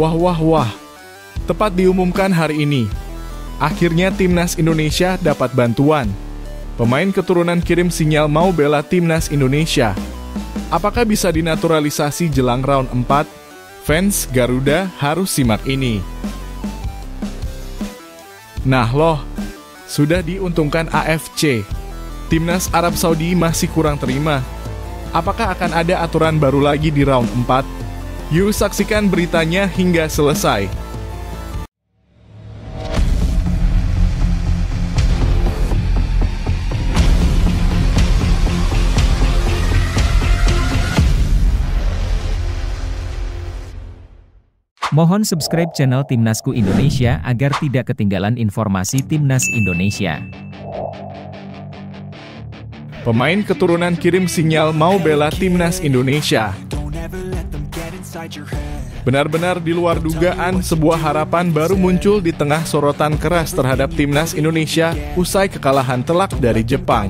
Wah wah wah, tepat diumumkan hari ini. Akhirnya Timnas Indonesia dapat bantuan. Pemain keturunan kirim sinyal mau bela Timnas Indonesia. Apakah bisa dinaturalisasi jelang round 4? Fans Garuda harus simak ini. Nah loh, sudah diuntungkan AFC. Timnas Arab Saudi masih kurang terima. Apakah akan ada aturan baru lagi di round 4? Yuk saksikan beritanya hingga selesai. Mohon subscribe channel Timnasku Indonesia agar tidak ketinggalan informasi Timnas Indonesia. Pemain keturunan kirim sinyal mau bela Timnas Indonesia. Benar-benar di luar dugaan, sebuah harapan baru muncul di tengah sorotan keras terhadap Timnas Indonesia usai kekalahan telak dari Jepang.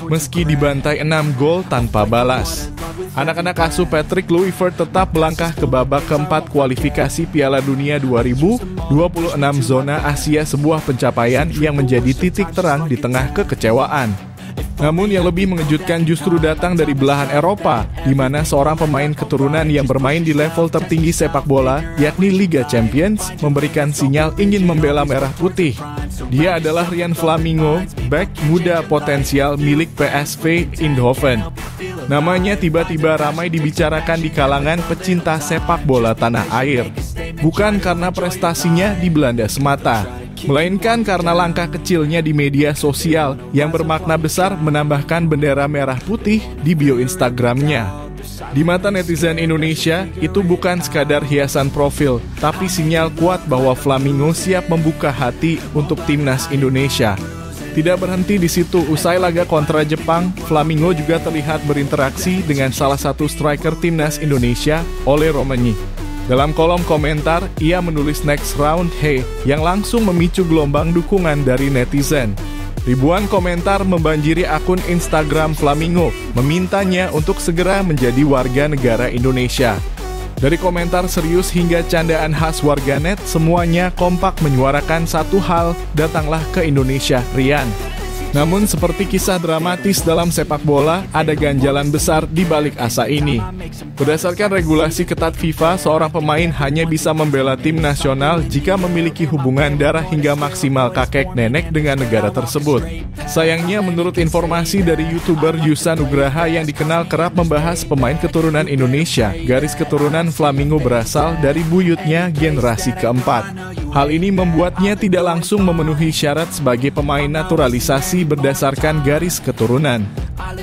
Meski dibantai 6 gol tanpa balas, anak-anak asuh Patrick Kluivert tetap melangkah ke babak keempat kualifikasi Piala Dunia 2026 zona Asia, sebuah pencapaian yang menjadi titik terang di tengah kekecewaan. Namun yang lebih mengejutkan justru datang dari belahan Eropa, di mana seorang pemain keturunan yang bermain di level tertinggi sepak bola, yakni Liga Champions, memberikan sinyal ingin membela Merah Putih. Dia adalah Ryan Flamingo, bek muda potensial milik PSV Eindhoven. Namanya tiba-tiba ramai dibicarakan di kalangan pecinta sepak bola tanah air. Bukan karena prestasinya di Belanda semata, melainkan karena langkah kecilnya di media sosial yang bermakna besar menambahkan bendera merah putih di bio Instagramnya. Di mata netizen Indonesia, itu bukan sekadar hiasan profil, tapi sinyal kuat bahwa Flamingo siap membuka hati untuk Timnas Indonesia. Tidak berhenti di situ, usai laga kontra Jepang, Flamingo juga terlihat berinteraksi dengan salah satu striker Timnas Indonesia, Ole Romani. Dalam kolom komentar, ia menulis "Next round, hey", yang langsung memicu gelombang dukungan dari netizen. Ribuan komentar membanjiri akun Instagram Flamingo, memintanya untuk segera menjadi warga negara Indonesia. Dari komentar serius hingga candaan khas warganet, semuanya kompak menyuarakan satu hal, datanglah ke Indonesia, Rian. Namun seperti kisah dramatis dalam sepak bola, ada ganjalan besar di balik asa ini. Berdasarkan regulasi ketat FIFA, seorang pemain hanya bisa membela tim nasional jika memiliki hubungan darah hingga maksimal kakek nenek dengan negara tersebut. Sayangnya menurut informasi dari YouTuber Yusa Nugraha yang dikenal kerap membahas pemain keturunan Indonesia, garis keturunan Flamingo berasal dari buyutnya generasi keempat. Hal ini membuatnya tidak langsung memenuhi syarat sebagai pemain naturalisasi berdasarkan garis keturunan.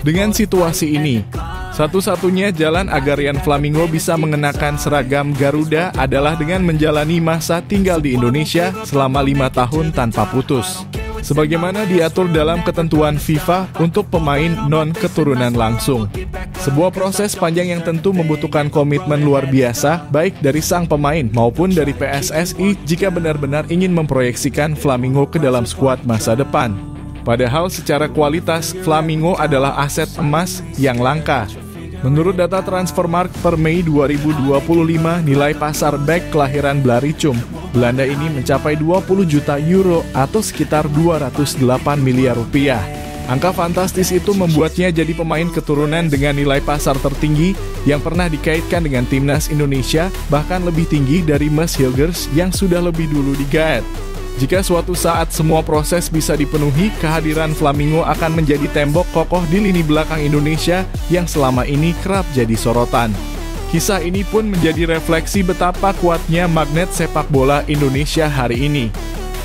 Dengan situasi ini, satu-satunya jalan agar Ryan Flamingo bisa mengenakan seragam Garuda adalah dengan menjalani masa tinggal di Indonesia selama 5 tahun tanpa putus, sebagaimana diatur dalam ketentuan FIFA untuk pemain non-keturunan langsung. Sebuah proses panjang yang tentu membutuhkan komitmen luar biasa, baik dari sang pemain maupun dari PSSI jika benar-benar ingin memproyeksikan Flamingo ke dalam skuad masa depan. Padahal secara kualitas, Flamingo adalah aset emas yang langka. Menurut data Transfermarkt per Mei 2025, nilai pasar bek kelahiran Blaricum, Belanda ini mencapai 20 juta euro atau sekitar 208 miliar rupiah. Angka fantastis itu membuatnya jadi pemain keturunan dengan nilai pasar tertinggi yang pernah dikaitkan dengan Timnas Indonesia, bahkan lebih tinggi dari Mads Hilgers yang sudah lebih dulu digaet. Jika suatu saat semua proses bisa dipenuhi, kehadiran Flamingo akan menjadi tembok kokoh di lini belakang Indonesia yang selama ini kerap jadi sorotan. Kisah ini pun menjadi refleksi betapa kuatnya magnet sepak bola Indonesia hari ini.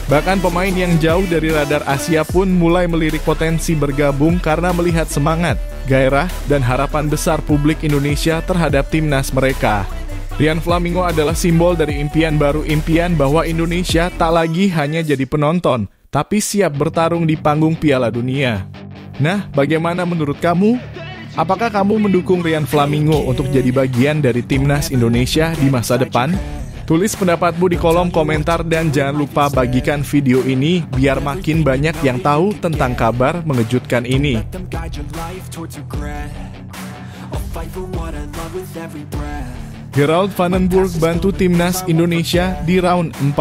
Bahkan pemain yang jauh dari radar Asia pun mulai melirik potensi bergabung karena melihat semangat, gairah, dan harapan besar publik Indonesia terhadap timnas mereka. Ryan Flamingo adalah simbol dari impian baru, impian bahwa Indonesia tak lagi hanya jadi penonton, tapi siap bertarung di panggung Piala Dunia. Nah, bagaimana menurut kamu? Apakah kamu mendukung Ryan Flamingo untuk jadi bagian dari timnas Indonesia di masa depan? Tulis pendapatmu di kolom komentar dan jangan lupa bagikan video ini biar makin banyak yang tahu tentang kabar mengejutkan ini. Gerald Vandenberg bantu timnas Indonesia di round 4.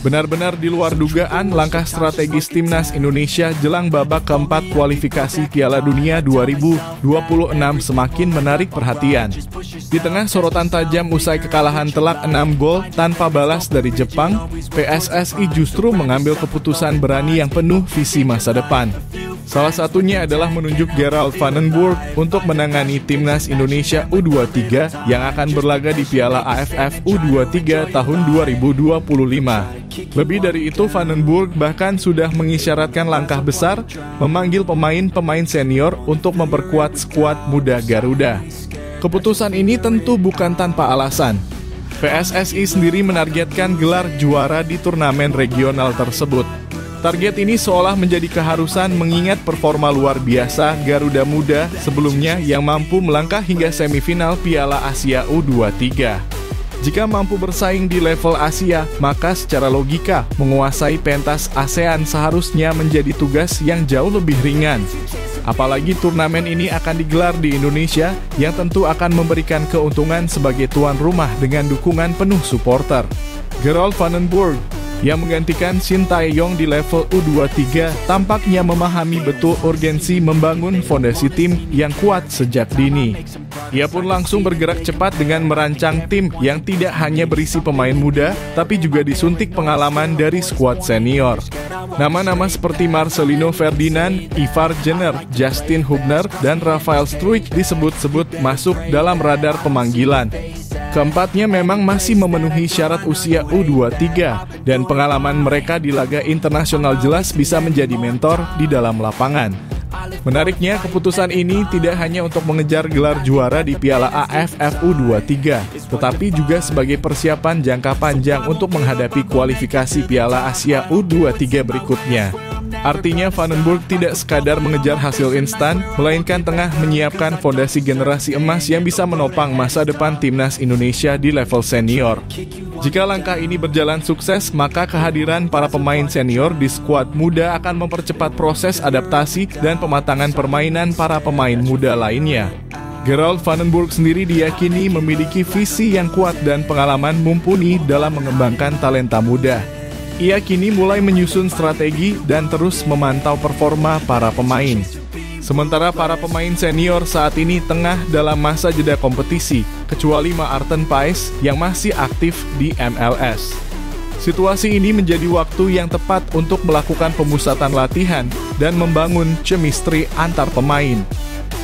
Benar-benar di luar dugaan, langkah strategis timnas Indonesia jelang babak keempat kualifikasi Piala Dunia 2026 semakin menarik perhatian. Di tengah sorotan tajam usai kekalahan telak 6 gol tanpa balas dari Jepang, PSSI justru mengambil keputusan berani yang penuh visi masa depan. Salah satunya adalah menunjuk Gerald Vandenberg untuk menangani timnas Indonesia U23 yang akan berlaga di Piala AFF U23 tahun 2025. Lebih dari itu, Vandenberg bahkan sudah mengisyaratkan langkah besar memanggil pemain-pemain senior untuk memperkuat skuad muda Garuda. Keputusan ini tentu bukan tanpa alasan. PSSI sendiri menargetkan gelar juara di turnamen regional tersebut. Target ini seolah menjadi keharusan mengingat performa luar biasa Garuda Muda sebelumnya yang mampu melangkah hingga semifinal Piala Asia U23. Jika mampu bersaing di level Asia, maka secara logika menguasai pentas ASEAN seharusnya menjadi tugas yang jauh lebih ringan. Apalagi turnamen ini akan digelar di Indonesia yang tentu akan memberikan keuntungan sebagai tuan rumah dengan dukungan penuh supporter. Gerald Vandenberg yang menggantikan Shin Tae-yong di level U23 tampaknya memahami betul urgensi membangun fondasi tim yang kuat sejak dini. Ia pun langsung bergerak cepat dengan merancang tim yang tidak hanya berisi pemain muda, tapi juga disuntik pengalaman dari skuad senior. Nama-nama seperti Marcelino Ferdinand, Ivar Jenner, Justin Hubner, dan Rafael Struijk disebut-sebut masuk dalam radar pemanggilan. Keempatnya memang masih memenuhi syarat usia U23 dan pengalaman mereka di laga internasional jelas bisa menjadi mentor di dalam lapangan. Menariknya, keputusan ini tidak hanya untuk mengejar gelar juara di Piala AFF U23, tetapi juga sebagai persiapan jangka panjang untuk menghadapi kualifikasi Piala Asia U23 berikutnya. Artinya Vandenberg tidak sekadar mengejar hasil instan, melainkan tengah menyiapkan fondasi generasi emas yang bisa menopang masa depan timnas Indonesia di level senior. Jika langkah ini berjalan sukses, maka kehadiran para pemain senior di skuad muda akan mempercepat proses adaptasi dan pematangan permainan para pemain muda lainnya. Gerald Vandenberg sendiri diyakini memiliki visi yang kuat dan pengalaman mumpuni dalam mengembangkan talenta muda. Ia kini mulai menyusun strategi dan terus memantau performa para pemain. Sementara para pemain senior saat ini tengah dalam masa jeda kompetisi, kecuali Maarten Paes yang masih aktif di MLS. Situasi ini menjadi waktu yang tepat untuk melakukan pemusatan latihan dan membangun chemistry antar pemain.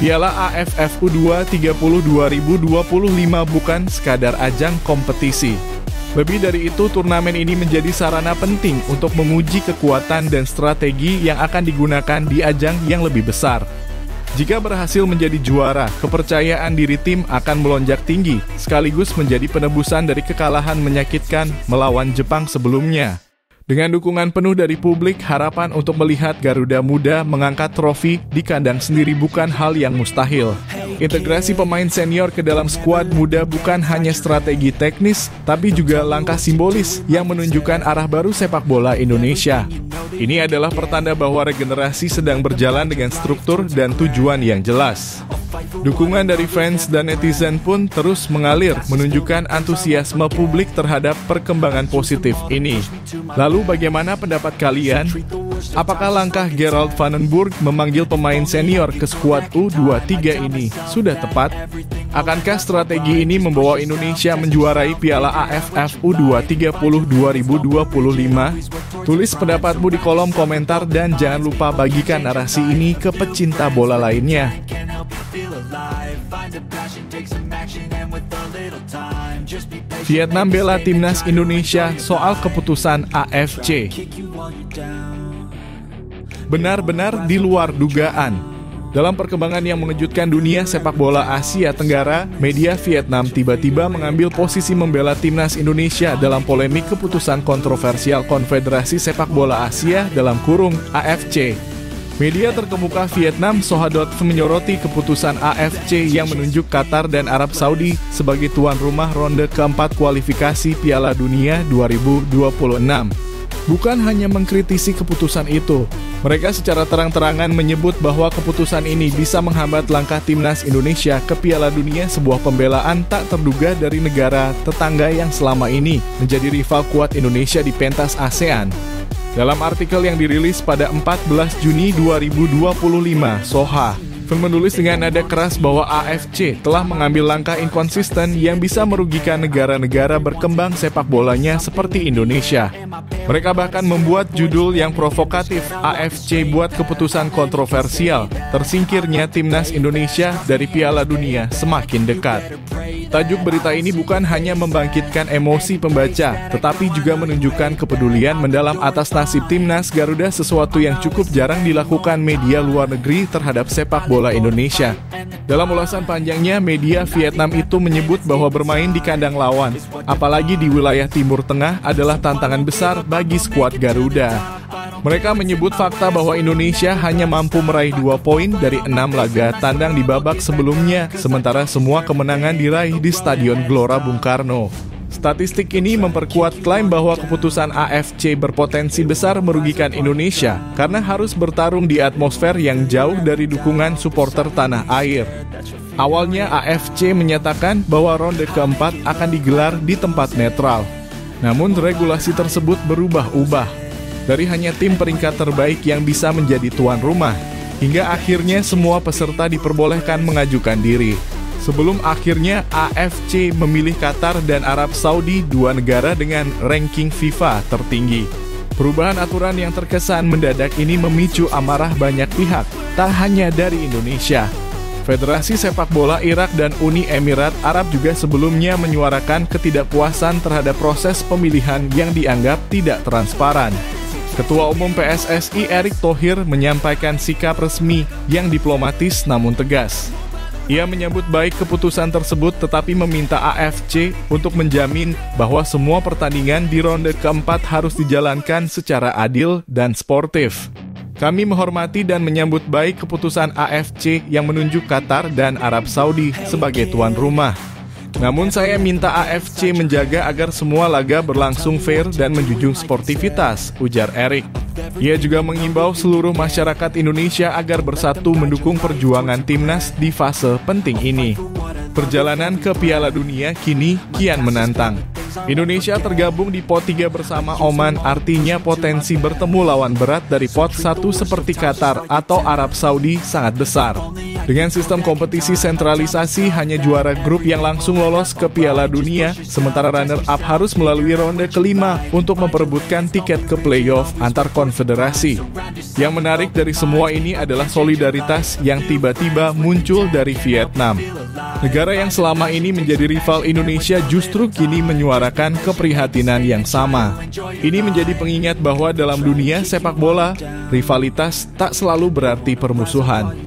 Piala AFF U23 2025 bukan sekadar ajang kompetisi. Lebih dari itu, turnamen ini menjadi sarana penting untuk menguji kekuatan dan strategi yang akan digunakan di ajang yang lebih besar. Jika berhasil menjadi juara, kepercayaan diri tim akan melonjak tinggi, sekaligus menjadi penebusan dari kekalahan menyakitkan melawan Jepang sebelumnya. Dengan dukungan penuh dari publik, harapan untuk melihat Garuda Muda mengangkat trofi di kandang sendiri bukan hal yang mustahil. Integrasi pemain senior ke dalam skuad muda bukan hanya strategi teknis, tapi juga langkah simbolis yang menunjukkan arah baru sepak bola Indonesia. Ini adalah pertanda bahwa regenerasi sedang berjalan dengan struktur dan tujuan yang jelas. Dukungan dari fans dan netizen pun terus mengalir, menunjukkan antusiasme publik terhadap perkembangan positif ini. Lalu bagaimana pendapat kalian? Apakah langkah Gerald Vandenberg memanggil pemain senior ke skuad U23 ini sudah tepat? Akankah strategi ini membawa Indonesia menjuarai Piala AFF U23 2025? Tulis pendapatmu di kolom komentar dan jangan lupa bagikan narasi ini ke pecinta bola lainnya. Vietnam bela timnas Indonesia soal keputusan AFC. Benar-benar di luar dugaan. Dalam perkembangan yang mengejutkan dunia sepak bola Asia Tenggara, media Vietnam tiba-tiba mengambil posisi membela timnas Indonesia dalam polemik keputusan kontroversial Konfederasi Sepak Bola Asia (AFC). Media terkemuka Vietnam Sohadot menyoroti keputusan AFC yang menunjuk Qatar dan Arab Saudi sebagai tuan rumah ronde keempat kualifikasi Piala Dunia 2026. Bukan hanya mengkritisi keputusan itu, mereka secara terang-terangan menyebut bahwa keputusan ini bisa menghambat langkah timnas Indonesia ke Piala Dunia, sebuah pembelaan tak terduga dari negara tetangga yang selama ini menjadi rival kuat Indonesia di pentas ASEAN. Dalam artikel yang dirilis pada 14 Juni 2025, Soha menulis dengan nada keras bahwa AFC telah mengambil langkah inkonsisten yang bisa merugikan negara-negara berkembang sepak bolanya seperti Indonesia. Mereka bahkan membuat judul yang provokatif, AFC buat keputusan kontroversial, tersingkirnya timnas Indonesia dari Piala Dunia semakin dekat. Tajuk berita ini bukan hanya membangkitkan emosi pembaca, tetapi juga menunjukkan kepedulian mendalam atas nasib timnas Garuda, sesuatu yang cukup jarang dilakukan media luar negeri terhadap sepak bola Indonesia. Dalam ulasan panjangnya, media Vietnam itu menyebut bahwa bermain di kandang lawan, apalagi di wilayah Timur Tengah, adalah tantangan besar bagi skuad Garuda. Mereka menyebut fakta bahwa Indonesia hanya mampu meraih 2 poin dari 6 laga tandang di babak sebelumnya, sementara semua kemenangan diraih di Stadion Gelora Bung Karno. Statistik ini memperkuat klaim bahwa keputusan AFC berpotensi besar merugikan Indonesia karena harus bertarung di atmosfer yang jauh dari dukungan supporter tanah air. Awalnya AFC menyatakan bahwa ronde keempat akan digelar di tempat netral. Namun regulasi tersebut berubah-ubah. Dari hanya tim peringkat terbaik yang bisa menjadi tuan rumah, hingga akhirnya semua peserta diperbolehkan mengajukan diri. Sebelum akhirnya AFC memilih Qatar dan Arab Saudi, dua negara dengan ranking FIFA tertinggi. Perubahan aturan yang terkesan mendadak ini memicu amarah banyak pihak, tak hanya dari Indonesia. Federasi Sepak Bola Irak dan Uni Emirat Arab juga sebelumnya menyuarakan ketidakpuasan terhadap proses pemilihan yang dianggap tidak transparan. Ketua Umum PSSI Erick Thohir menyampaikan sikap resmi yang diplomatis namun tegas. Ia menyambut baik keputusan tersebut tetapi meminta AFC untuk menjamin bahwa semua pertandingan di ronde keempat harus dijalankan secara adil dan sportif. Kami menghormati dan menyambut baik keputusan AFC yang menunjuk Qatar dan Arab Saudi sebagai tuan rumah. Namun saya minta AFC menjaga agar semua laga berlangsung fair dan menjunjung sportivitas, ujar Erick. Ia juga mengimbau seluruh masyarakat Indonesia agar bersatu mendukung perjuangan timnas di fase penting ini. Perjalanan ke Piala Dunia kini kian menantang. Indonesia tergabung di pot 3 bersama Oman, artinya potensi bertemu lawan berat dari pot 1 seperti Qatar atau Arab Saudi sangat besar. Dengan sistem kompetisi sentralisasi, hanya juara grup yang langsung lolos ke Piala Dunia, sementara runner-up harus melalui ronde kelima untuk memperebutkan tiket ke playoff antar konfederasi. Yang menarik dari semua ini adalah solidaritas yang tiba-tiba muncul dari Vietnam. Negara yang selama ini menjadi rival Indonesia justru kini menyuarakan keprihatinan yang sama. Ini menjadi pengingat bahwa dalam dunia sepak bola, rivalitas tak selalu berarti permusuhan.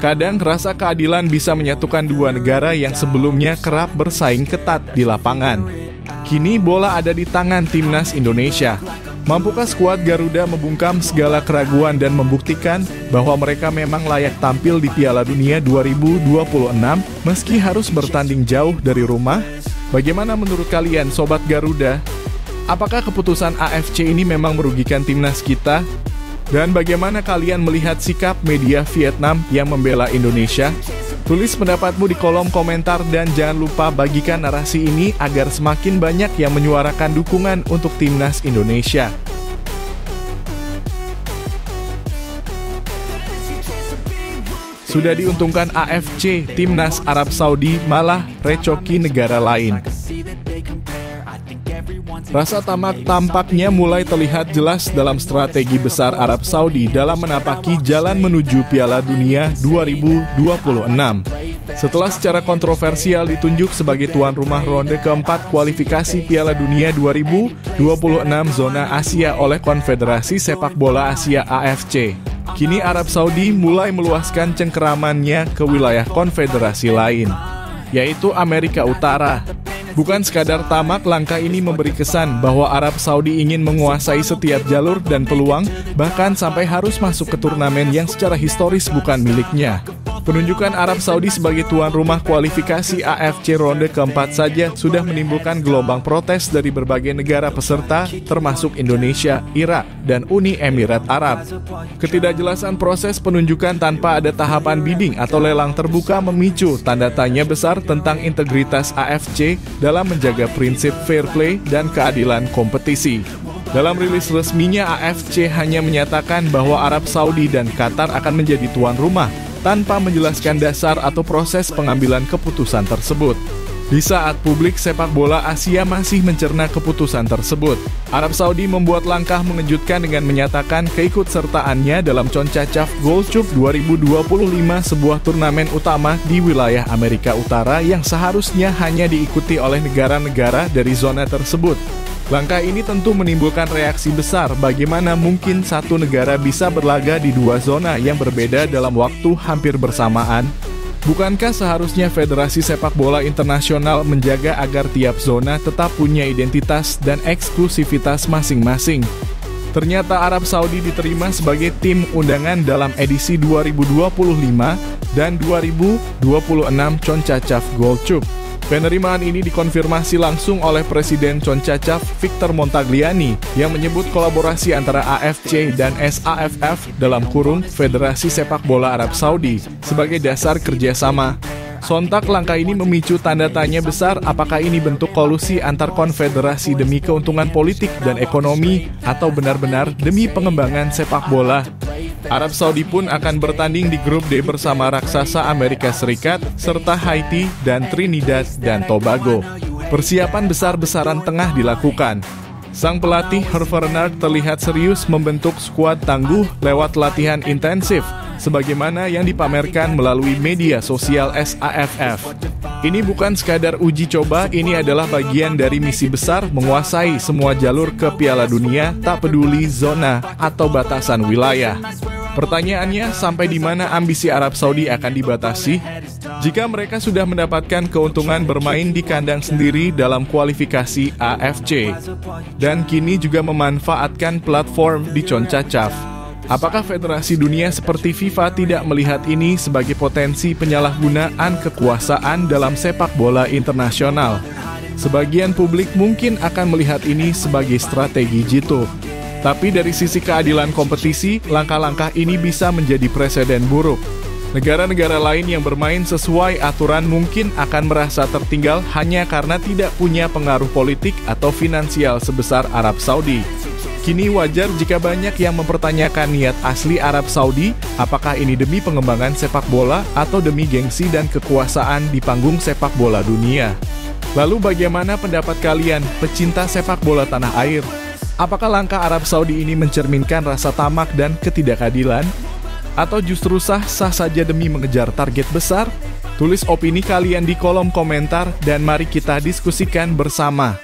Kadang rasa keadilan bisa menyatukan dua negara yang sebelumnya kerap bersaing ketat di lapangan. Kini bola ada di tangan timnas Indonesia. Mampukah skuad Garuda membungkam segala keraguan dan membuktikan bahwa mereka memang layak tampil di Piala Dunia 2026 meski harus bertanding jauh dari rumah? Bagaimana menurut kalian, Sobat Garuda? Apakah keputusan AFC ini memang merugikan timnas kita? Dan bagaimana kalian melihat sikap media Vietnam yang membela Indonesia? Tulis pendapatmu di kolom komentar dan jangan lupa bagikan narasi ini agar semakin banyak yang menyuarakan dukungan untuk timnas Indonesia. Sudah diuntungkan AFC, timnas Arab Saudi malah recoki negara lain. Rasa tamak tampaknya mulai terlihat jelas dalam strategi besar Arab Saudi dalam menapaki jalan menuju Piala Dunia 2026. Setelah secara kontroversial ditunjuk sebagai tuan rumah ronde keempat kualifikasi Piala Dunia 2026 zona Asia oleh Konfederasi Sepak Bola Asia AFC, kini Arab Saudi mulai meluaskan cengkeramannya ke wilayah konfederasi lain, yaitu Amerika Utara. Bukan sekadar tamak, langkah ini memberi kesan bahwa Arab Saudi ingin menguasai setiap jalur dan peluang, bahkan sampai harus masuk ke turnamen yang secara historis bukan miliknya. Penunjukan Arab Saudi sebagai tuan rumah kualifikasi AFC ronde keempat saja sudah menimbulkan gelombang protes dari berbagai negara peserta, termasuk Indonesia, Irak, dan Uni Emirat Arab. Ketidakjelasan proses penunjukan tanpa ada tahapan bidding atau lelang terbuka memicu tanda tanya besar tentang integritas AFC dalam menjaga prinsip fair play dan keadilan kompetisi. Dalam rilis resminya, AFC hanya menyatakan bahwa Arab Saudi dan Qatar akan menjadi tuan rumah, tanpa menjelaskan dasar atau proses pengambilan keputusan tersebut. Di saat publik sepak bola Asia masih mencerna keputusan tersebut, Arab Saudi membuat langkah mengejutkan dengan menyatakan keikutsertaannya dalam CONCACAF Gold Cup 2025, sebuah turnamen utama di wilayah Amerika Utara yang seharusnya hanya diikuti oleh negara-negara dari zona tersebut. Langkah ini tentu menimbulkan reaksi besar. Bagaimana mungkin satu negara bisa berlaga di dua zona yang berbeda dalam waktu hampir bersamaan? Bukankah seharusnya Federasi Sepak Bola Internasional menjaga agar tiap zona tetap punya identitas dan eksklusivitas masing-masing? Ternyata Arab Saudi diterima sebagai tim undangan dalam edisi 2025 dan 2026 CONCACAF Gold Cup. Penerimaan ini dikonfirmasi langsung oleh Presiden CONCACAF Victor Montagliani yang menyebut kolaborasi antara AFC dan SAFF dalam kurung Federasi Sepak Bola Arab Saudi sebagai dasar kerjasama. Sontak langkah ini memicu tanda tanya besar, apakah ini bentuk kolusi antar konfederasi demi keuntungan politik dan ekonomi atau benar-benar demi pengembangan sepak bola. Arab Saudi pun akan bertanding di grup D bersama raksasa Amerika Serikat serta Haiti dan Trinidad dan Tobago. Persiapan besar-besaran tengah dilakukan. Sang pelatih Hervé Renard terlihat serius membentuk skuad tangguh lewat latihan intensif, sebagaimana yang dipamerkan melalui media sosial SAFF. Ini bukan sekadar uji coba, ini adalah bagian dari misi besar menguasai semua jalur ke Piala Dunia, tak peduli zona atau batasan wilayah. Pertanyaannya, sampai di mana ambisi Arab Saudi akan dibatasi? Jika mereka sudah mendapatkan keuntungan bermain di kandang sendiri dalam kualifikasi AFC, dan kini juga memanfaatkan platform di CONCACAF, apakah Federasi Dunia seperti FIFA tidak melihat ini sebagai potensi penyalahgunaan kekuasaan dalam sepak bola internasional? Sebagian publik mungkin akan melihat ini sebagai strategi jitu. Tapi dari sisi keadilan kompetisi, langkah-langkah ini bisa menjadi preseden buruk. Negara-negara lain yang bermain sesuai aturan mungkin akan merasa tertinggal hanya karena tidak punya pengaruh politik atau finansial sebesar Arab Saudi. Kini wajar jika banyak yang mempertanyakan niat asli Arab Saudi, apakah ini demi pengembangan sepak bola atau demi gengsi dan kekuasaan di panggung sepak bola dunia. Lalu bagaimana pendapat kalian, pecinta sepak bola tanah air? Apakah langkah Arab Saudi ini mencerminkan rasa tamak dan ketidakadilan? Atau justru sah-sah saja demi mengejar target besar? Tulis opini kalian di kolom komentar dan mari kita diskusikan bersama.